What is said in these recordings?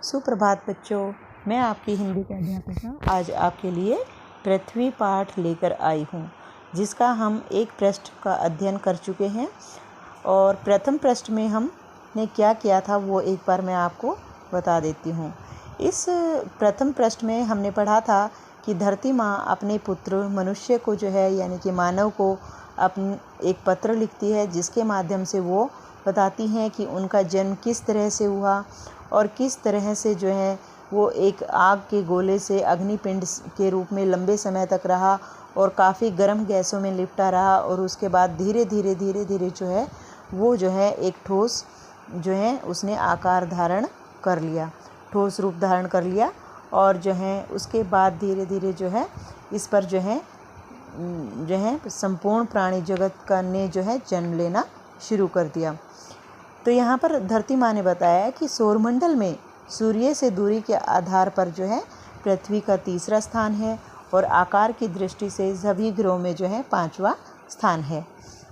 सुप्रभात बच्चों, मैं आपकी हिंदी की अध्यापिका आज आपके लिए पृथ्वी पाठ लेकर आई हूँ, जिसका हम एक पृष्ठ का अध्ययन कर चुके हैं। और प्रथम पृष्ठ में हमने क्या किया था वो एक बार मैं आपको बता देती हूँ। इस प्रथम पृष्ठ में हमने पढ़ा था कि धरती माँ अपने पुत्र मनुष्य को जो है यानी कि मानव को एक पत्र लिखती है, जिसके माध्यम से वो बताती हैं कि उनका जन्म किस तरह से हुआ और किस तरह से जो है वो एक आग के गोले से अग्निपिंड के रूप में लंबे समय तक रहा और काफ़ी गर्म गैसों में लिपटा रहा, और उसके बाद धीरे धीरे जो है वो जो है एक ठोस जो है उसने आकार धारण कर लिया, ठोस रूप धारण कर लिया। और जो है उसके बाद धीरे धीरे जो है इस पर जो है संपूर्ण प्राणी जगत का ने जो है जन्म लेना शुरू कर दिया। तो यहाँ पर धरती माँ ने बताया कि सौरमंडल में सूर्य से दूरी के आधार पर जो है पृथ्वी का तीसरा स्थान है, और आकार की दृष्टि से सभी ग्रहों में जो है पांचवा स्थान है।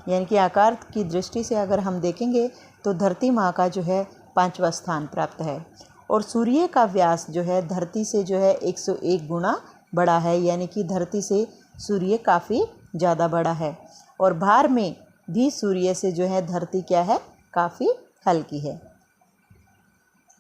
यानी कि आकार की दृष्टि से अगर हम देखेंगे तो धरती माँ का जो है पांचवा स्थान प्राप्त है। और सूर्य का व्यास जो है धरती से जो है 101 गुना बड़ा है, यानी कि धरती से सूर्य काफ़ी ज़्यादा बड़ा है। और भार में भी सूर्य से जो है धरती क्या है, काफ़ी हल्की है।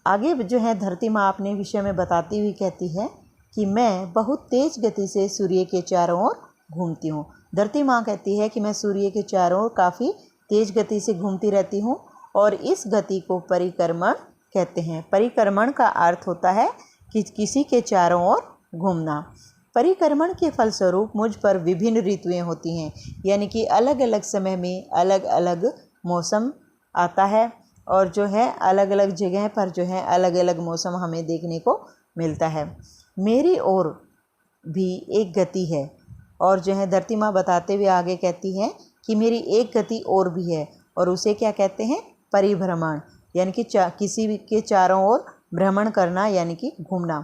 आगे जो है धरती माँ अपने विषय में बताती हुई कहती है कि मैं बहुत तेज़ गति से सूर्य के चारों ओर घूमती हूँ। धरती माँ कहती है कि मैं सूर्य के चारों ओर काफ़ी तेज़ गति से घूमती रहती हूँ, और इस गति को परिक्रमण कहते हैं। परिक्रमण का अर्थ होता है कि किसी के चारों ओर घूमना। परिक्रमण के फलस्वरूप मुझ पर विभिन्न ऋतुएं होती हैं, यानी कि अलग अलग समय में अलग अलग मौसम आता है, और जो है अलग अलग जगह पर जो है अलग अलग मौसम हमें देखने को मिलता है। मेरी ओर भी एक गति है, और जो है धरती माँ बताते हुए आगे कहती है कि मेरी एक गति और भी है, और उसे क्या कहते हैं, परिभ्रमण, यानी कि किसी के चारों ओर भ्रमण करना, यानी कि घूमना।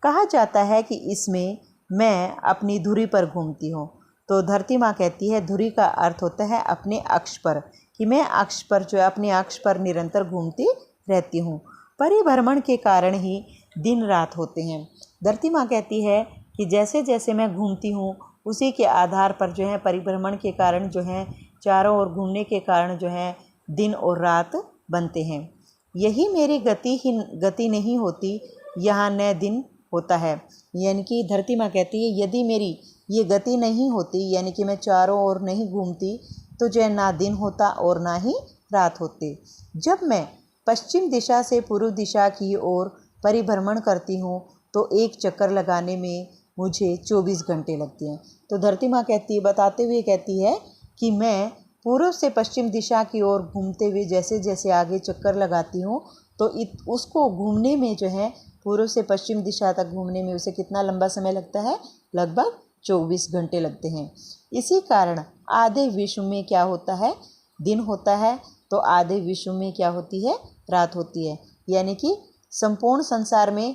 कहा जाता है कि इसमें मैं अपनी धुरी पर घूमती हूँ। तो धरती माँ कहती है धुरी का अर्थ होता है अपने अक्ष पर, कि मैं अक्ष पर जो है अपने अक्ष पर निरंतर घूमती रहती हूँ। परिभ्रमण के कारण ही दिन रात होते हैं। धरती माँ कहती है कि जैसे जैसे मैं घूमती हूँ उसी के आधार पर जो है परिभ्रमण के कारण जो है चारों ओर घूमने के कारण जो है दिन और रात बनते हैं। यही मेरी गति नहीं होती, यहाँ न दिन होता है। यानी कि धरती माँ कहती है यदि मेरी ये गति नहीं होती, यानी कि मैं चारों ओर नहीं घूमती, तो जो है ना दिन होता और ना ही रात होते। जब मैं पश्चिम दिशा से पूर्व दिशा की ओर परिभ्रमण करती हूँ तो एक चक्कर लगाने में मुझे 24 घंटे लगते हैं। तो धरती माँ बताते हुए कहती है कि मैं पूर्व से पश्चिम दिशा की ओर घूमते हुए जैसे जैसे आगे चक्कर लगाती हूँ तो उसको घूमने में जो है पूर्व से पश्चिम दिशा तक घूमने में उसे कितना लंबा समय लगता है, लगभग 24 घंटे लगते हैं। इसी कारण आधे विश्व में क्या होता है, दिन होता है, तो आधे विश्व में क्या होती है, रात होती है। यानी कि संपूर्ण संसार में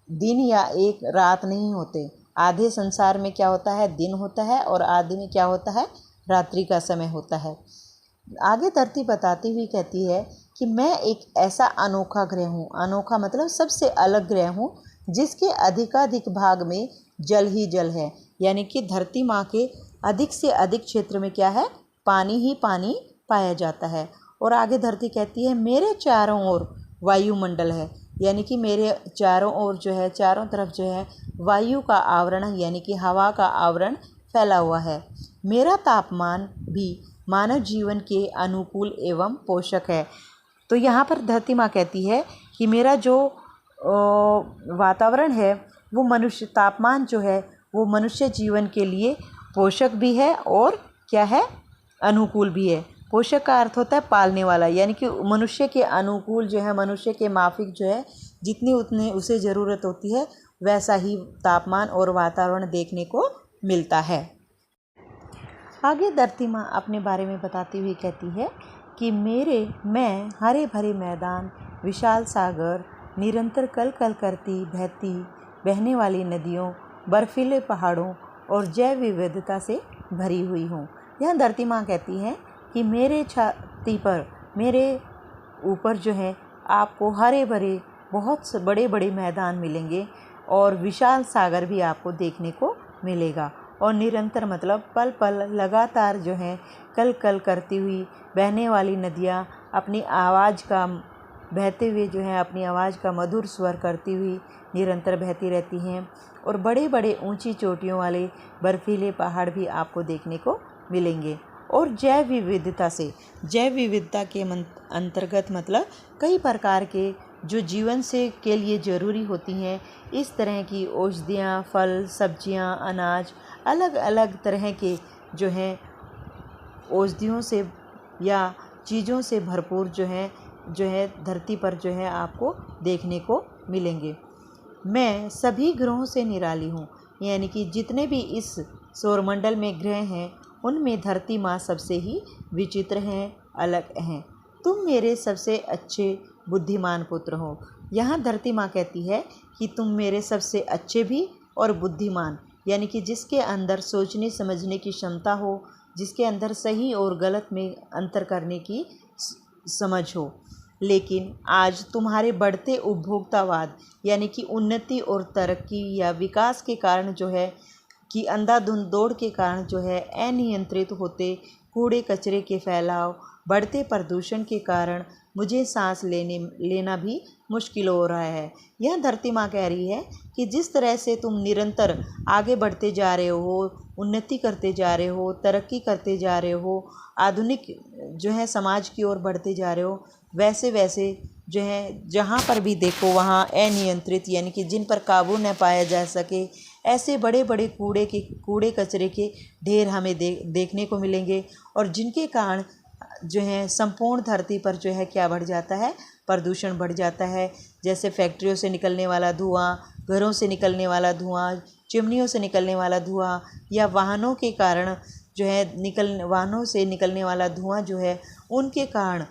दिन या एक रात नहीं होते। आधे संसार में क्या होता है, दिन होता है, और आधे में क्या होता है, रात्रि का समय होता है। आगे धरती बताती हुई कहती है कि मैं एक ऐसा अनोखा ग्रह हूँ। अनोखा मतलब सबसे अलग ग्रह हूँ, जिसके अधिकाधिक भाग में जल ही जल है। यानी कि धरती माँ के अधिक से अधिक क्षेत्र में क्या है, पानी ही पानी पाया जाता है। और आगे धरती कहती है मेरे चारों ओर वायुमंडल है, यानी कि मेरे चारों ओर जो है चारों तरफ जो है वायु का आवरण, यानी कि हवा का आवरण फैला हुआ है। मेरा तापमान भी मानव जीवन के अनुकूल एवं पोषक है। तो यहाँ पर धरती माँ कहती है कि मेरा जो वातावरण है वो मनुष्य तापमान जो है वो मनुष्य जीवन के लिए पोषक भी है, और क्या है, अनुकूल भी है। पोषक का अर्थ होता है पालने वाला, यानी कि मनुष्य के अनुकूल जो है, मनुष्य के माफिक जो है, जितनी उतनी उसे ज़रूरत होती है वैसा ही तापमान और वातावरण देखने को मिलता है। आगे धरती माँ अपने बारे में बताती हुई कहती है कि मैं हरे भरे मैदान, विशाल सागर, निरंतर कल कल करती बहने वाली नदियों, बर्फीले पहाड़ों और जैव विविधता से भरी हुई हूँ। यह धरती माँ कहती है कि मेरे छाती पर, मेरे ऊपर जो है आपको हरे भरे बहुत बड़े बड़े मैदान मिलेंगे और विशाल सागर भी आपको देखने को मिलेगा। और निरंतर मतलब पल पल लगातार जो है कल कल करती हुई बहने वाली नदियाँ अपनी आवाज़ का बहते हुए जो है अपनी आवाज़ का मधुर स्वर करती हुई निरंतर बहती रहती हैं। और बड़े बड़े ऊंची चोटियों वाले बर्फीले पहाड़ भी आपको देखने को मिलेंगे। और जैव विविधता के अंतर्गत मतलब कई प्रकार के जो जीवन से के लिए ज़रूरी होती हैं इस तरह की औषधियाँ, फल, सब्जियाँ, अनाज, अलग अलग तरह के जो हैं औषधियों से या चीज़ों से भरपूर जो है धरती पर जो है आपको देखने को मिलेंगे। मैं सभी ग्रहों से निराली हूँ, यानी कि जितने भी इस सौरमंडल में ग्रह हैं उनमें धरती माँ सबसे ही विचित्र हैं, अलग हैं। तुम मेरे सबसे अच्छे बुद्धिमान पुत्र हो। यहाँ धरती माँ कहती है कि तुम मेरे सबसे अच्छे भी और बुद्धिमान, यानी कि जिसके अंदर सोचने समझने की क्षमता हो, जिसके अंदर सही और गलत में अंतर करने की समझ हो। लेकिन आज तुम्हारे बढ़ते उपभोक्तावाद यानी कि उन्नति और तरक्की या विकास के कारण जो है कि अंधाधुंध दौड़ के कारण जो है अनियंत्रित होते कूड़े कचरे के फैलाव, बढ़ते प्रदूषण के कारण मुझे सांस लेना भी मुश्किल हो रहा है। यह धरती माँ कह रही है कि जिस तरह से तुम निरंतर आगे बढ़ते जा रहे हो, उन्नति करते जा रहे हो, तरक्की करते जा रहे हो, आधुनिक जो है समाज की ओर बढ़ते जा रहे हो, वैसे वैसे जो है जहाँ पर भी देखो वहाँ अनियंत्रित यानी कि जिन पर काबू न पाया जा सके ऐसे बड़े बड़े कूड़े कचरे के ढेर हमें देखने को मिलेंगे। और जिनके कारण जो है संपूर्ण धरती पर जो है क्या बढ़ जाता है, प्रदूषण बढ़ जाता है। जैसे फैक्ट्रियों से निकलने वाला धुआं, घरों से निकलने वाला धुआं, चिमनियों से निकलने वाला धुआं या वाहनों के कारण जो है वाहनों से निकलने वाला धुआं जो है उनके कारण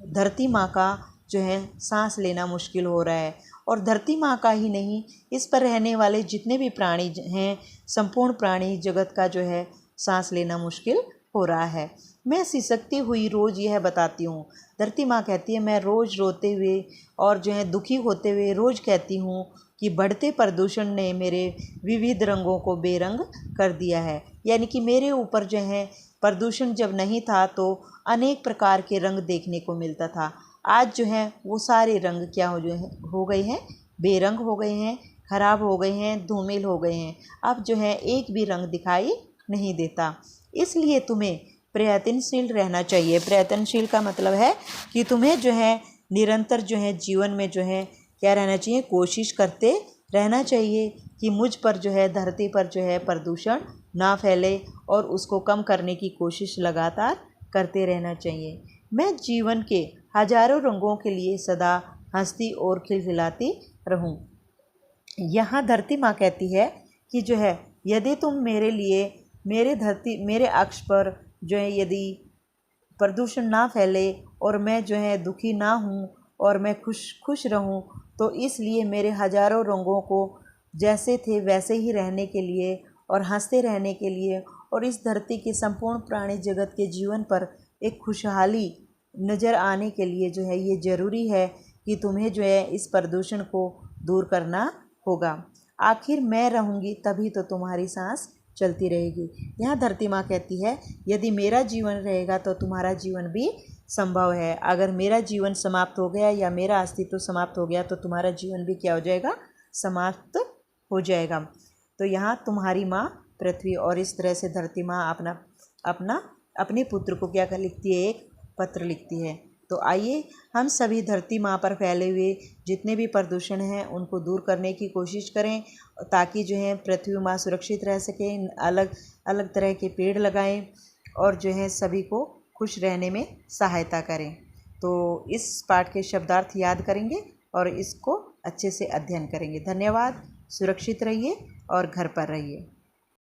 धरती माँ का जो है सांस लेना मुश्किल हो रहा है। और धरती माँ का ही नहीं, इस पर रहने वाले जितने भी प्राणी हैं, संपूर्ण प्राणी जगत का जो है सांस लेना मुश्किल हो रहा है। मैं सिसकती हुई रोज़ यह बताती हूँ, धरती माँ कहती है मैं रोज़ रोते हुए और जो है दुखी होते हुए रोज़ कहती हूँ कि बढ़ते प्रदूषण ने मेरे विविध रंगों को बेरंग कर दिया है। यानी कि मेरे ऊपर जो है प्रदूषण जब नहीं था तो अनेक प्रकार के रंग देखने को मिलता था। आज जो है वो सारे रंग क्या हो गए हैं, बेरंग हो गए हैं, खराब हो गए हैं, धूमिल हो गए हैं। अब जो है एक भी रंग दिखाई नहीं देता। इसलिए तुम्हें प्रयत्नशील रहना चाहिए। प्रयत्नशील का मतलब है कि तुम्हें जो है निरंतर जो है जीवन में जो है क्या रहना चाहिए, कोशिश करते रहना चाहिए कि मुझ पर जो है धरती पर जो है प्रदूषण ना फैले और उसको कम करने की कोशिश लगातार करते रहना चाहिए। मैं जीवन के हजारों रंगों के लिए सदा हंसती और खिलखिलाती रहूं। यहाँ धरती माँ कहती है कि जो है यदि तुम मेरे लिए मेरे अक्ष पर जो है यदि प्रदूषण ना फैले और मैं जो है दुखी ना हूँ और मैं खुश रहूँ, तो इसलिए मेरे हजारों रंगों को जैसे थे वैसे ही रहने के लिए और हंसते रहने के लिए और इस धरती के संपूर्ण प्राणी जगत के जीवन पर एक खुशहाली नज़र आने के लिए जो है ये ज़रूरी है कि तुम्हें जो है इस प्रदूषण को दूर करना होगा। आखिर मैं रहूँगी तभी तो तुम्हारी सांस चलती रहेगी। यहाँ धरती माँ कहती है यदि मेरा जीवन रहेगा तो तुम्हारा जीवन भी संभव है। अगर मेरा जीवन समाप्त हो गया या मेरा अस्तित्व समाप्त हो गया तो तुम्हारा जीवन भी क्या हो जाएगा, समाप्त हो जाएगा। तो यहाँ तुम्हारी माँ पृथ्वी और इस तरह से धरती माँ अपने पुत्र को क्या कर लिखती है, एक पत्र लिखती है। तो आइए हम सभी धरती माँ पर फैले हुए जितने भी प्रदूषण हैं उनको दूर करने की कोशिश करें ताकि जो है पृथ्वी माँ सुरक्षित रह सकें। अलग अलग तरह के पेड़ लगाएं और जो है सभी को खुश रहने में सहायता करें। तो इस पाठ के शब्दार्थ याद करेंगे और इसको अच्छे से अध्ययन करेंगे। धन्यवाद। सुरक्षित रहिए और घर पर रहिए।